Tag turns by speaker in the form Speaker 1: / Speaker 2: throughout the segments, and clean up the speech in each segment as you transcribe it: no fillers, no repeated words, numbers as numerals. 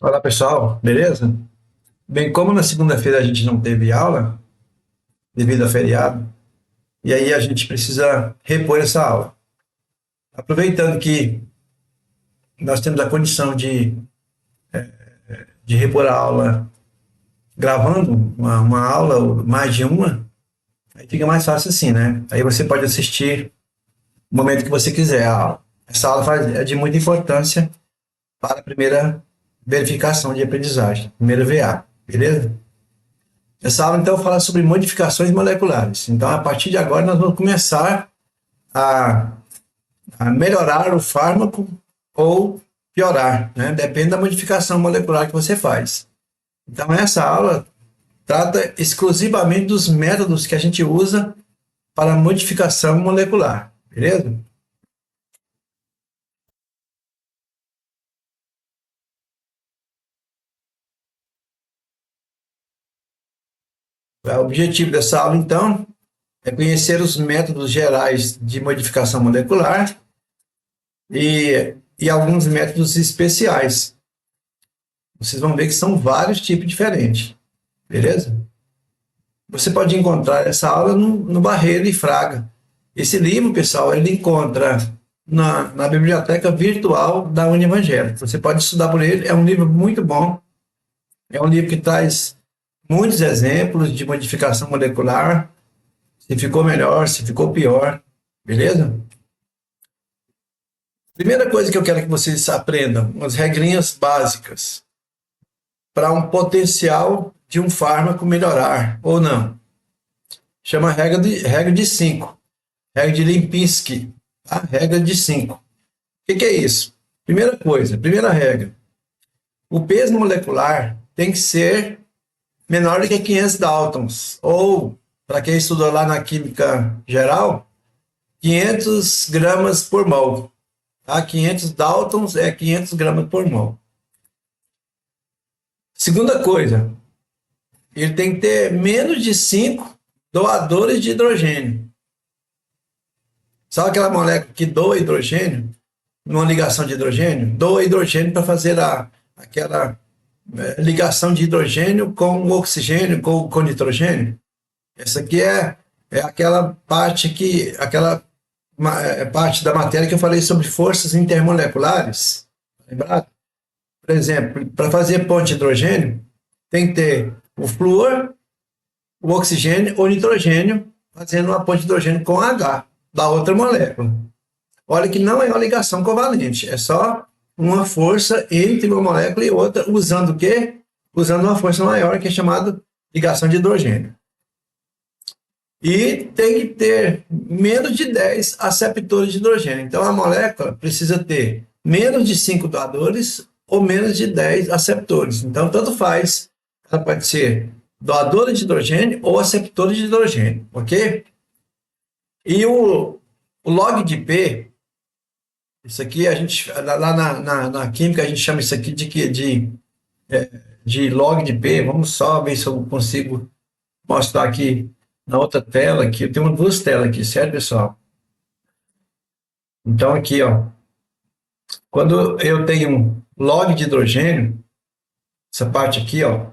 Speaker 1: Olá pessoal, beleza? Bem, como na segunda-feira a gente não teve aula, devido a feriado, e aí a gente precisa repor essa aula. Aproveitando que nós temos a condição de repor a aula gravando uma aula, ou mais de uma, aí fica mais fácil assim, né? Aí você pode assistir no momento que você quiser a aula. Essa aula é de muita importância para a primeira verificação de aprendizagem, primeira VA, beleza? Essa aula, então, fala sobre modificações moleculares. Então, a partir de agora, nós vamos começar a, a melhorar o fármaco ou piorar, né? Depende da modificação molecular que você faz. Então, essa aula trata exclusivamente dos métodos que a gente usa para modificação molecular, beleza? O objetivo dessa aula, então, é conhecer os métodos gerais de modificação molecular e alguns métodos especiais. Vocês vão ver que são vários tipos diferentes, beleza? Você pode encontrar essa aula no Barreiro e Fraga. Esse livro, pessoal, ele encontra na biblioteca virtual da Univangélica. Você pode estudar por ele, é um livro muito bom. É um livro que traz muitos exemplos de modificação molecular, se ficou melhor, se ficou pior, beleza? Primeira coisa que eu quero que vocês aprendam, umas regrinhas básicas para um potencial de um fármaco melhorar ou não. Chama regra de 5, regra de Limpinski, tá? Regra de 5. O que é isso? Primeira coisa, primeira regra, o peso molecular tem que ser menor do que 500 Daltons, ou, para quem estudou lá na química geral, 500 gramas por mol. Tá? 500 Daltons é 500 gramas por mol. Segunda coisa, ele tem que ter menos de 5 doadores de hidrogênio. Sabe aquela molécula que doa hidrogênio, numa ligação de hidrogênio? Doa hidrogênio para fazer aquela ligação de hidrogênio com o oxigênio, com nitrogênio. Essa aqui é aquela parte da matéria que eu falei sobre forças intermoleculares. Lembrado? Por exemplo, para fazer ponte de hidrogênio, tem que ter o flúor, o oxigênio ou nitrogênio fazendo uma ponte de hidrogênio com H da outra molécula. Olha que não é uma ligação covalente, é só uma força entre uma molécula e outra, usando o quê? Usando uma força maior, que é chamada ligação de hidrogênio. E tem que ter menos de 10 aceptores de hidrogênio. Então, a molécula precisa ter menos de 5 doadores ou menos de 10 aceptores. Então, tanto faz, ela pode ser doadora de hidrogênio ou aceptora de hidrogênio, ok? E o log de P, isso aqui a gente, lá na química, a gente chama isso aqui de log de P. Vamos só ver se eu consigo mostrar aqui na outra tela. Aqui eu tenho duas telas aqui, certo, pessoal? Então, aqui, ó, quando eu tenho um log de hidrogênio, essa parte aqui, ó,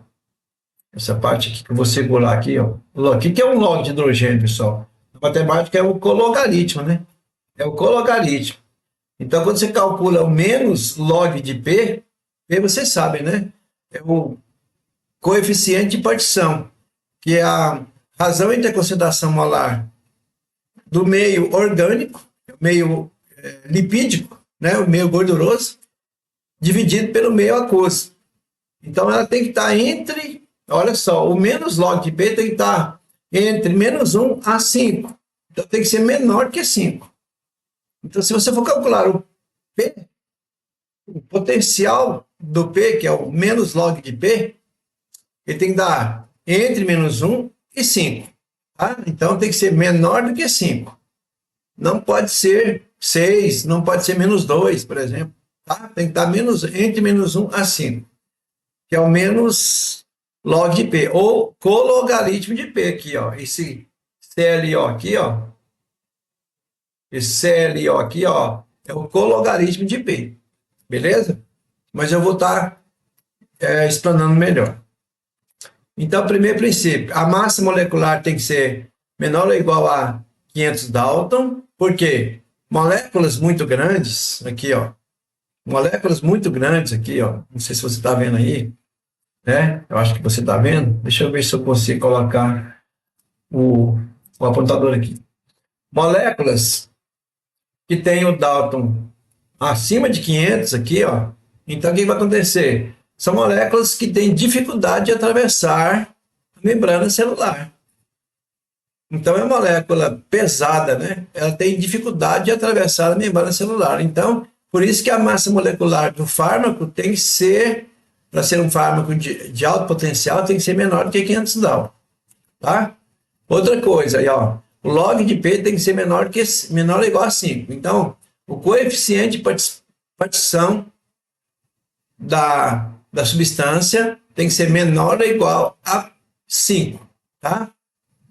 Speaker 1: essa parte aqui que eu vou segurar aqui, ó. O que é um log de hidrogênio, pessoal? Na matemática é o cologaritmo, né? É o cologaritmo. Então, quando você calcula o menos log de P, P vocês sabem, né? É o coeficiente de partição, que é a razão entre a concentração molar do meio orgânico, meio lipídico, né? O meio gorduroso, dividido pelo meio aquoso. Então, ela tem que estar entre, olha só, o menos log de P tem que estar entre -1 a 5. Então, tem que ser menor que 5. Então, se você for calcular o P, o potencial do P, que é o menos log de P, ele tem que dar entre -1 e 5. Tá? Então, tem que ser menor do que 5. Não pode ser 6, não pode ser -2, por exemplo. Tá? Tem que estar entre -1 a 5, que é o menos log de P, ou cologaritmo de P aqui, ó. Esse CLO aqui, ó. Esse CLO aqui, ó, é o cologaritmo de P. Beleza? Mas eu vou estar explanando melhor. Então, primeiro princípio, a massa molecular tem que ser menor ou igual a 500 Dalton, porque moléculas muito grandes, aqui, ó, moléculas muito grandes aqui, ó, não sei se você está vendo aí, né? Eu acho que você está vendo. Deixa eu ver se eu consigo colocar o apontador aqui. Moléculas que tem o Dalton acima de 500 aqui, ó. Então, o que vai acontecer? São moléculas que têm dificuldade de atravessar a membrana celular. Então, é uma molécula pesada, né? Ela tem dificuldade de atravessar a membrana celular. Então, por isso que a massa molecular do fármaco tem que ser, para ser um fármaco de alto potencial, tem que ser menor do que 500 Dalton, tá? Outra coisa, aí, ó, o log de P tem que ser menor ou igual a 5. Então, o coeficiente de partição da substância tem que ser menor ou igual a 5, tá?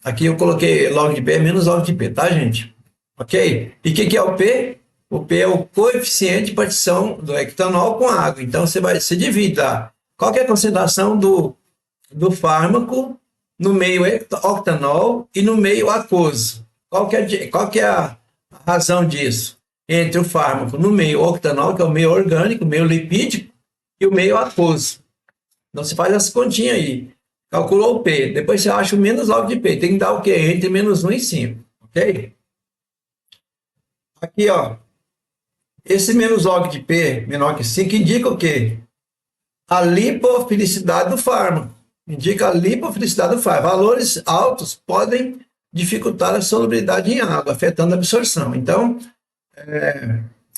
Speaker 1: Aqui eu coloquei log de P menos log de P, tá, gente? Ok? E o que é o P? O P é o coeficiente de partição do etanol com água. Então, você divide qual que é a concentração do fármaco no meio octanol e no meio aquoso. Qual que é a razão disso? Entre o fármaco no meio octanol, que é o meio orgânico, o meio lipídico, e o meio aquoso. Então, você faz essa continha aí. Calculou o P. Depois você acha o menos log de P. Tem que dar o quê? Entre menos 1 e 5. Ok? Aqui, ó. Esse menos log de P menor que 5 indica o quê? A lipofilicidade do fármaco. Indica a lipofilicidade do fármaco. Valores altos podem dificultar a solubilidade em água, afetando a absorção. Então,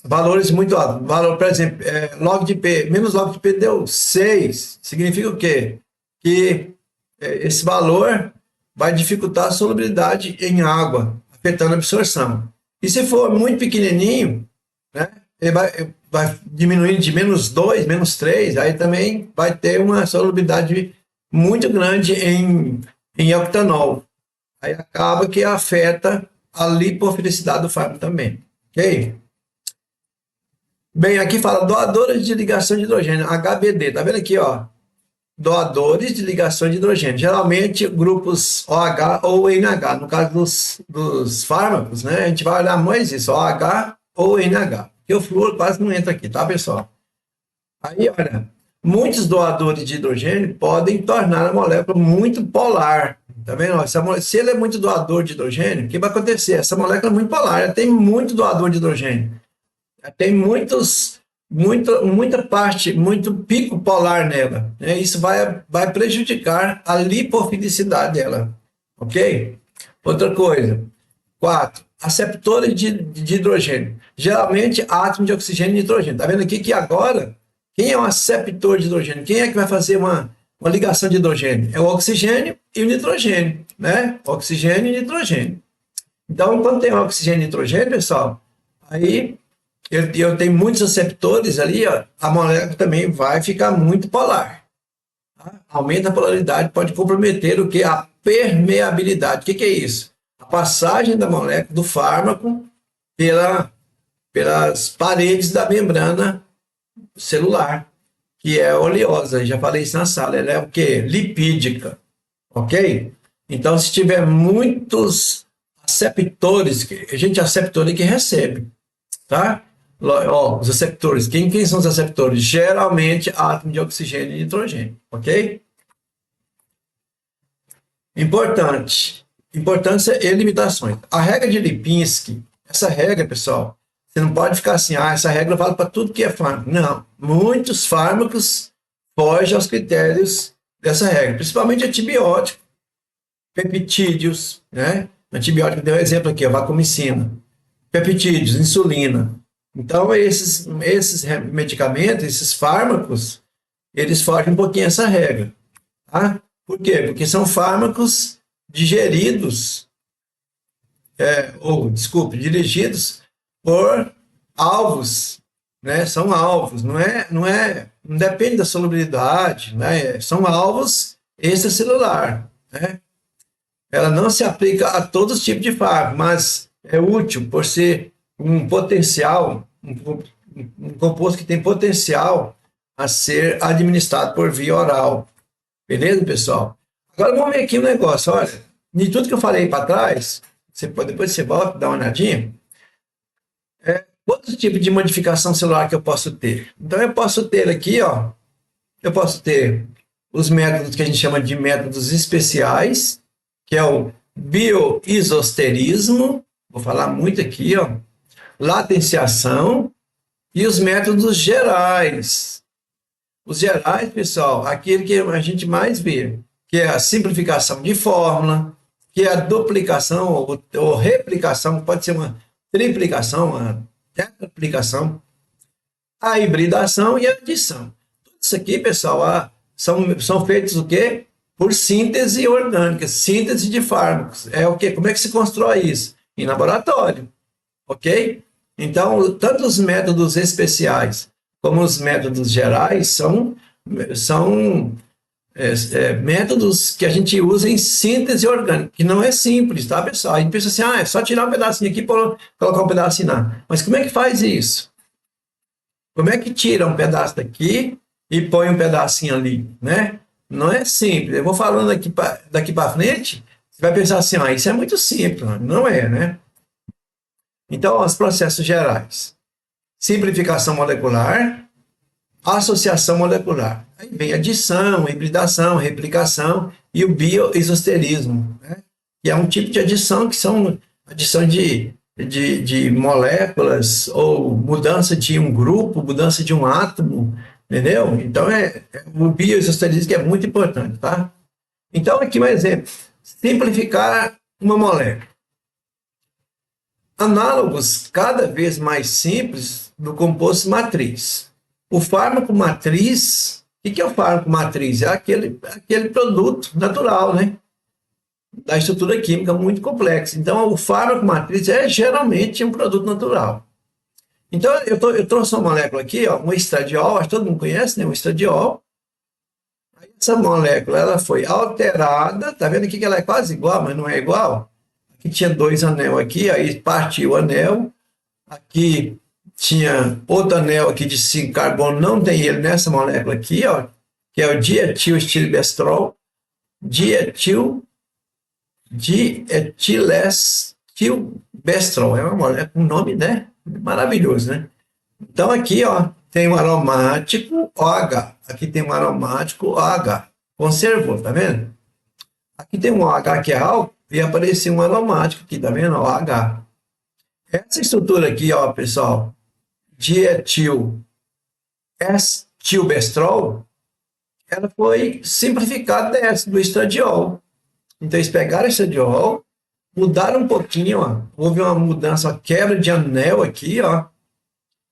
Speaker 1: valores muito altos. Valor, por exemplo, log de P, menos log de P deu 6. Significa o quê? Que esse valor vai dificultar a solubilidade em água, afetando a absorção. E se for muito pequenininho, né, ele vai diminuindo de menos 2, menos 3, aí também vai ter uma solubilidade muito grande em octanol. Aí acaba que afeta a lipofilicidade do fármaco também. Ok? Bem, aqui fala doadores de ligação de hidrogênio, HBD. Tá vendo aqui, ó? Doadores de ligação de hidrogênio. Geralmente, grupos OH ou NH. No caso dos fármacos, né? A gente vai olhar mais isso, OH ou NH. Porque o flúor quase não entra aqui, tá, pessoal? Aí, olha, muitos doadores de hidrogênio podem tornar a molécula muito polar. Tá vendo? Se ele é muito doador de hidrogênio, o que vai acontecer? Essa molécula é muito polar, ela tem muito doador de hidrogênio. Ela tem muita parte, muito pico polar nela. Né? Isso vai prejudicar a lipofilicidade dela. Ok? Outra coisa. 4. Aceptores de hidrogênio. Geralmente, átomo de oxigênio e nitrogênio. Tá vendo aqui que agora, quem é um aceptor de hidrogênio? Quem é que vai fazer uma ligação de hidrogênio? É o oxigênio e o nitrogênio, né? Oxigênio e nitrogênio. Então, quando tem oxigênio e nitrogênio, pessoal, aí eu tenho muitos aceptores ali, ó, a molécula também vai ficar muito polar. Tá? Aumenta a polaridade, pode comprometer o que? A permeabilidade. O que é isso? A passagem da molécula do fármaco pelas paredes da membrana celular, que é oleosa. Já falei isso na sala. Ela é o quê? Lipídica. Ok? Então, se tiver muitos aceptores, gente, aceptor é que recebe, tá? Ó, os aceptores. Quem são os aceptores? Geralmente, átomo de oxigênio e nitrogênio. Ok? Importância e limitações. A regra de Lipinski, essa regra, pessoal, você não pode ficar assim, essa regra vale para tudo que é fármaco. Não. Muitos fármacos fogem aos critérios dessa regra, principalmente antibiótico, peptídeos, né? Antibiótico, deu um exemplo aqui, a vancomicina. Peptídeos, insulina. Então, esses medicamentos, esses fármacos, eles fogem um pouquinho essa regra. Tá? Por quê? Porque são fármacos digeridos, dirigidos por alvos, né? São alvos, não depende da solubilidade, né? São alvos extracelular, né? Ela não se aplica a todos os tipos de fármaco, mas é útil por ser um potencial, um composto que tem potencial a ser administrado por via oral. Beleza, pessoal? Agora vamos ver aqui um negócio. Olha, de tudo que eu falei para trás, depois você volta, dá uma olhadinha. Quantos tipos de modificação celular que eu posso ter? Então, eu posso ter aqui, ó, eu posso ter os métodos que a gente chama de métodos especiais, que é o bioisosterismo, vou falar muito aqui, ó, latenciação, e os métodos gerais. Os gerais, pessoal, aquele que a gente mais vê, que é a simplificação de fórmula, que é a duplicação ou replicação, pode ser uma triplicação, uma tetraplicação, a hibridação e a adição. Tudo isso aqui, pessoal, são feitos o quê? Por síntese orgânica, síntese de fármacos. É o quê? Como é que se constrói isso? Em laboratório, ok? Então, tanto os métodos especiais como os métodos gerais são métodos que a gente usa em síntese orgânica, que não é simples, tá, pessoal? A gente pensa assim, é só tirar um pedacinho aqui e colocar um pedacinho lá. Mas como é que faz isso? Como é que tira um pedaço daqui e põe um pedacinho ali, né? Não é simples. Eu vou falando daqui para frente, você vai pensar assim, isso é muito simples. Não é, né? Então, os processos gerais. Simplificação molecular, associação molecular. Aí vem adição, hibridação, replicação e o bioisosterismo, né? Que é um tipo de adição que são adição de moléculas ou mudança de um grupo, mudança de um átomo, entendeu? Então, o bioisosterismo que é muito importante, tá? Então, aqui um exemplo. Simplificar uma molécula. Análogos cada vez mais simples do composto matriz. O fármaco matriz, o que é o fármaco matriz? É aquele produto natural, né? Da estrutura química muito complexa. Então, o fármaco matriz é geralmente um produto natural. Então, eu trouxe uma molécula aqui, ó, um estradiol, acho que todo mundo conhece, né? Um estradiol. Essa molécula ela foi alterada, tá vendo aqui que ela é quase igual, mas não é igual? Aqui tinha 2 anel aqui, aí partiu o anel. Aqui tinha outro anel aqui de 5 carbono, não tem ele nessa molécula aqui, ó, que é o dietilestilbestrol, dietilestilbestrol, é uma molécula com nome, né? Maravilhoso, né? Então aqui, ó, tem um aromático OH, aqui tem um aromático OH, conservou, tá vendo? Aqui tem um OH que é álcool e apareceu um aromático aqui, tá vendo? OH. Essa estrutura aqui, ó, pessoal, dietilestilbestrol, ela foi simplificada do estradiol. Então, eles pegaram o estradiol, mudaram um pouquinho, ó, houve uma mudança, uma quebra de anel aqui, ó,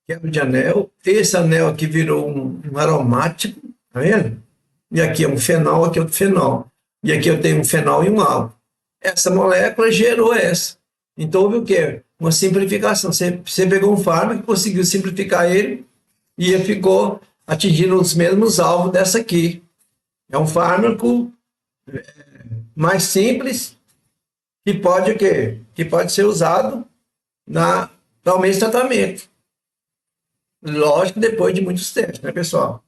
Speaker 1: quebra de anel. Esse anel aqui virou um aromático, tá vendo? E aqui é um fenol, aqui é outro fenol. E aqui eu tenho um fenol e um álcool. Essa molécula gerou essa. Então, houve o quê? Uma simplificação. Você pegou um fármaco e conseguiu simplificar ele e ele ficou atingindo os mesmos alvos dessa aqui. É um fármaco mais simples que pode o quê? Que pode ser usado para o mesmo tratamento. Lógico, depois de muitos testes, né, pessoal?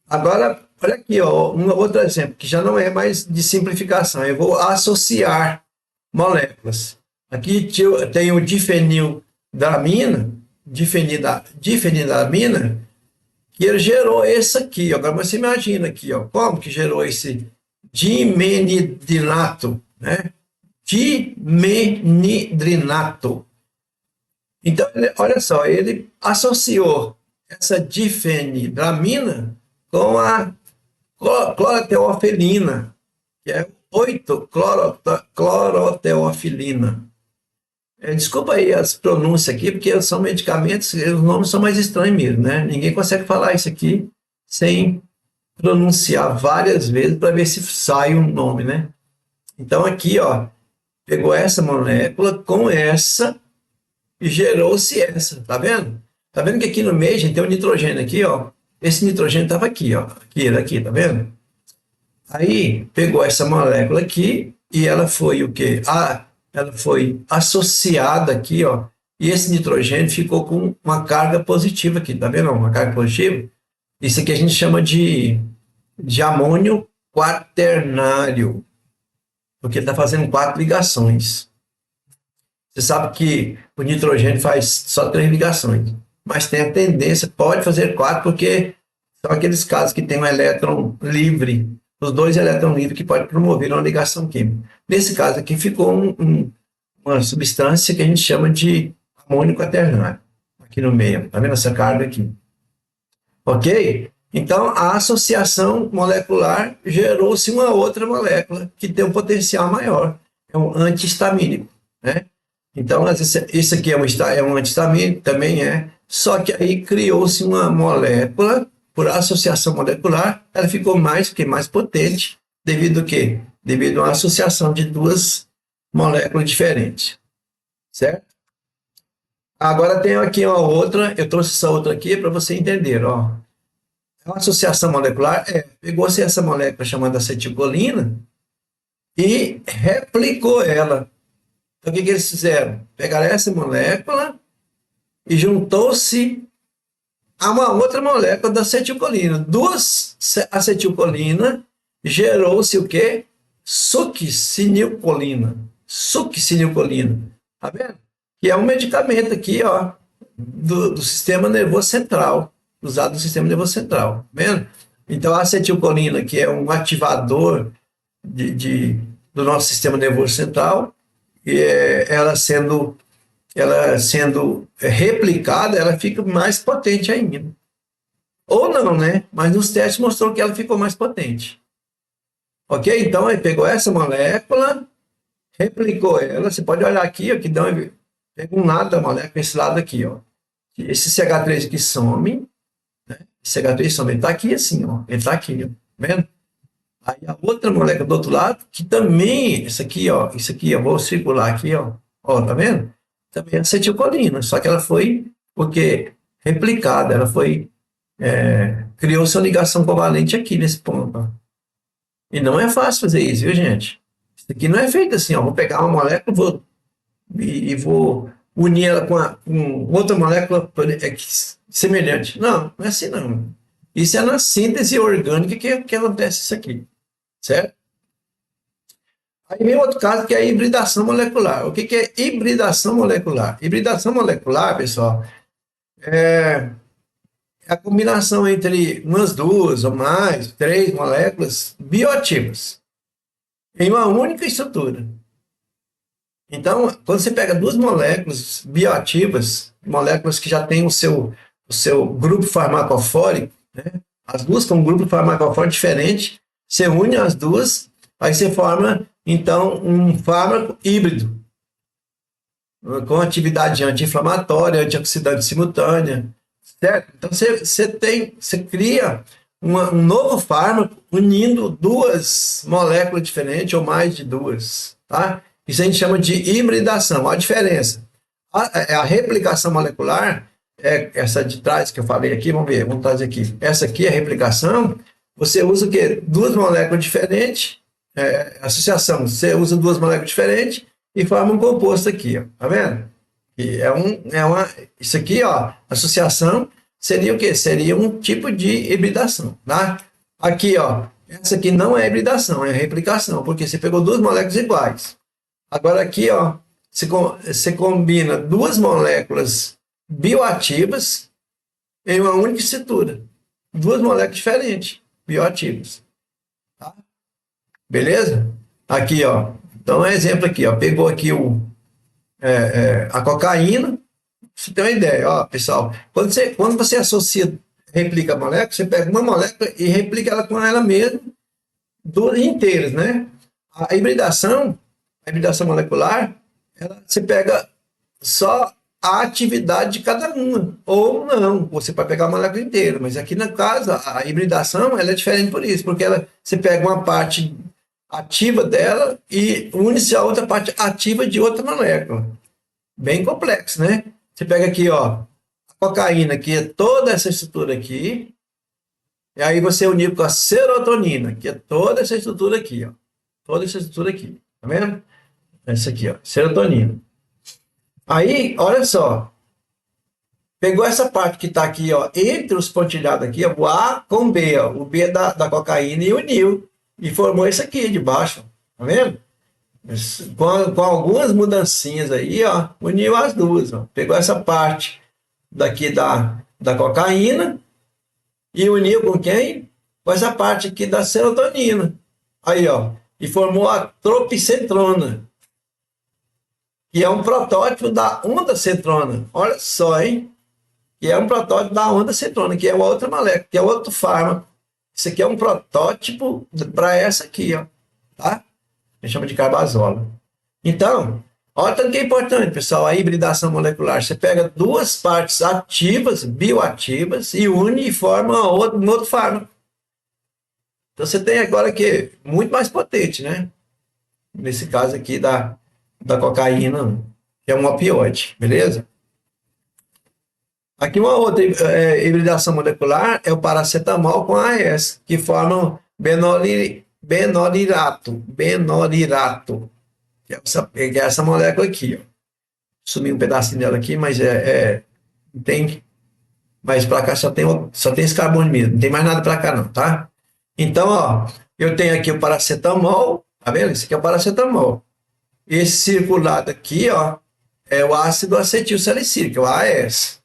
Speaker 1: Agora, olha aqui, ó, um outro exemplo, que já não é mais de simplificação. Eu vou associar moléculas. Aqui tem o difenilamina, que ele gerou esse aqui. Agora você imagina aqui, ó, como que gerou esse dimenidrinato, né? Dimenidrinato. Então, olha só, ele associou essa difenidramina com a cloroteofilina, que é 8-cloroteofilina. Desculpa aí as pronúncias aqui, porque são medicamentos, os nomes são mais estranhos mesmo, né? Ninguém consegue falar isso aqui sem pronunciar várias vezes para ver se sai um nome, né? Então aqui, ó, pegou essa molécula com essa e gerou-se essa, tá vendo? Tá vendo que aqui no meio, gente, tem um nitrogênio aqui, ó. Esse nitrogênio estava aqui, ó. Aqui, tá vendo? Aí pegou essa molécula aqui e ela foi o quê? Ela foi associada aqui, ó. E esse nitrogênio ficou com uma carga positiva aqui, tá vendo? Uma carga positiva. Isso aqui a gente chama de amônio quaternário, porque ele está fazendo 4 ligações. Você sabe que o nitrogênio faz só 3 ligações, mas tem a tendência, pode fazer 4, porque são aqueles casos que tem um elétron livre, os 2 elétrons livres que pode promover uma ligação química. Nesse caso aqui ficou uma substância que a gente chama de amônio quaternário, aqui no meio. Está vendo essa carga aqui? Ok? Então, a associação molecular gerou-se uma outra molécula que tem um potencial maior, é um antihistamínico, né? Então, isso aqui é um antihistamínico, também é, só que aí criou-se uma molécula, por associação molecular, ela ficou mais potente, devido a quê? Devido a uma associação de 2 moléculas diferentes, certo? Agora tem aqui uma outra, eu trouxe essa outra aqui para você entender, ó. É uma associação molecular, pegou-se essa molécula chamada acetilcolina e replicou ela. Então, o que eles fizeram? Pegaram essa molécula e juntou-se a uma outra molécula da acetilcolina. 2 acetilcolina gerou-se o quê? Succinilcolina. Succinilcolina. Tá vendo? Que é um medicamento aqui, ó, do sistema nervoso central, usado no sistema nervoso central, tá vendo? Então, a acetilcolina, que é um ativador do nosso sistema nervoso central, ela sendo replicada, ela fica mais potente ainda. Ou não, né? Mas nos testes mostrou que ela ficou mais potente. Ok? Então, ele pegou essa molécula, replicou ela. Você pode olhar aqui, ó, que pega um lado da molécula, esse lado aqui, ó. Esse CH3 aqui some, né? Esse CH3 some, ele está aqui assim, ó. Ele está aqui, ó. Tá vendo? Aí a outra molécula do outro lado, que também, isso aqui, eu vou circular aqui, ó, tá vendo? Também é acetilcolina, só que ela foi, porque replicada, ela foi, criou sua ligação covalente aqui nesse ponto, ó. E não é fácil fazer isso, viu, gente? Isso aqui não é feito assim, ó, vou pegar uma molécula vou unir ela com outra molécula semelhante. Não, não é assim não. Isso é na síntese orgânica que acontece isso aqui. Certo? Aí vem outro caso que é a hibridação molecular. O que é hibridação molecular? Hibridação molecular, pessoal, é a combinação entre umas 2 ou mais, 3 moléculas bioativas em uma única estrutura. Então, quando você pega 2 moléculas bioativas, moléculas que já têm o seu grupo farmacofórico, né? As 2 com um grupo farmacofórico diferente, você une as 2, aí você forma, então, um fármaco híbrido, com atividade anti-inflamatória, antioxidante simultânea, certo? Então, você cria um novo fármaco unindo 2 moléculas diferentes, ou mais de 2, tá? Isso a gente chama de hibridação. Olha a diferença. A replicação molecular, essa de trás que eu falei aqui, vamos trazer aqui. Essa aqui é a replicação. Você usa o quê? 2 moléculas diferentes, associação. Você usa 2 moléculas diferentes e forma um composto aqui, ó. Tá vendo? E isso aqui, ó, associação seria o quê? Seria um tipo de hibridação, tá? Aqui, ó, essa aqui não é hibridação, é replicação, porque você pegou 2 moléculas iguais. Agora aqui, ó, você combina 2 moléculas bioativas em uma única estrutura. 2 moléculas diferentes, bioativas. Tá? Beleza? Aqui, ó. Então, é um exemplo aqui, ó. Pegou aqui a cocaína. Pra você ter uma ideia, ó, pessoal. Quando você replica a molécula, você pega uma molécula e replica ela com ela mesma, 2 inteiras, né? A hibridação molecular, você pega só a atividade de cada uma, ou não, você pode pegar a molécula inteira, mas aqui no caso, a hibridação ela é diferente por isso, porque você pega uma parte ativa dela e une-se a outra parte ativa de outra molécula. Bem complexo, né? Você pega aqui, ó, a cocaína, que é toda essa estrutura aqui, e aí você une com a serotonina, que é toda essa estrutura aqui, ó. Toda essa estrutura aqui, tá vendo? Essa aqui, ó, serotonina. Aí, olha só. Pegou essa parte que está aqui, ó, entre os pontilhados aqui, ó, o A com o B, ó, o B da cocaína e uniu. E formou isso aqui de baixo, tá vendo? Com algumas mudancinhas aí, ó, uniu as duas, ó. Pegou essa parte daqui da cocaína e uniu com quem? Com essa parte aqui da serotonina. Aí, ó, e formou a tropicentrona, que é um protótipo da ondansetrona. Olha só, hein? Que é um protótipo da ondansetrona, que é outra molécula, que é outro fármaco. Isso aqui é um protótipo para essa aqui, ó, tá? A gente chama de carbazola. Então, olha tanto que é importante, pessoal, a hibridação molecular. Você pega duas partes ativas, bioativas, e une e forma um outro fármaco. Então, você tem agora que muito mais potente, né? Nesse caso aqui da cocaína, que é um opioide, beleza? Aqui uma outra hibridação molecular é o paracetamol com AS, que formam benolirato, que é essa molécula aqui, ó. Sumi um pedacinho dela aqui, mas tem, mas para cá só tem esse carbono mesmo, não tem mais nada para cá não, tá? Então, ó, eu tenho aqui o paracetamol, tá vendo? Esse aqui é o paracetamol. Esse circulado aqui, ó, é o ácido acetil salicílico, o AS.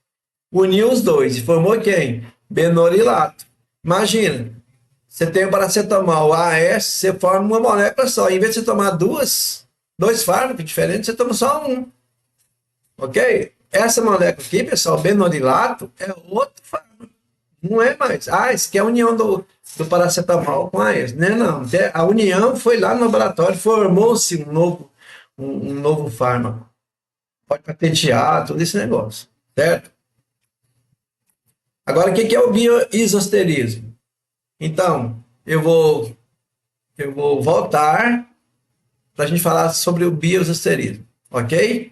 Speaker 1: Uniu os dois e formou quem? Benorilato. Imagina, você tem o paracetamol, o AS, você forma uma molécula só. Em vez de você tomar dois fármacos diferentes, você toma só um. Ok? Essa molécula aqui, pessoal, benorilato, é outro fármaco. Não é mais. Ah, isso aqui é a união do paracetamol com a AS. Não é não. A união foi lá no laboratório, formou-se um novo fármaco. Pode patentear, todo esse negócio. Certo? Agora, o que é o bioisosterismo? Então, eu vou voltar para a gente falar sobre o bioisosterismo, ok?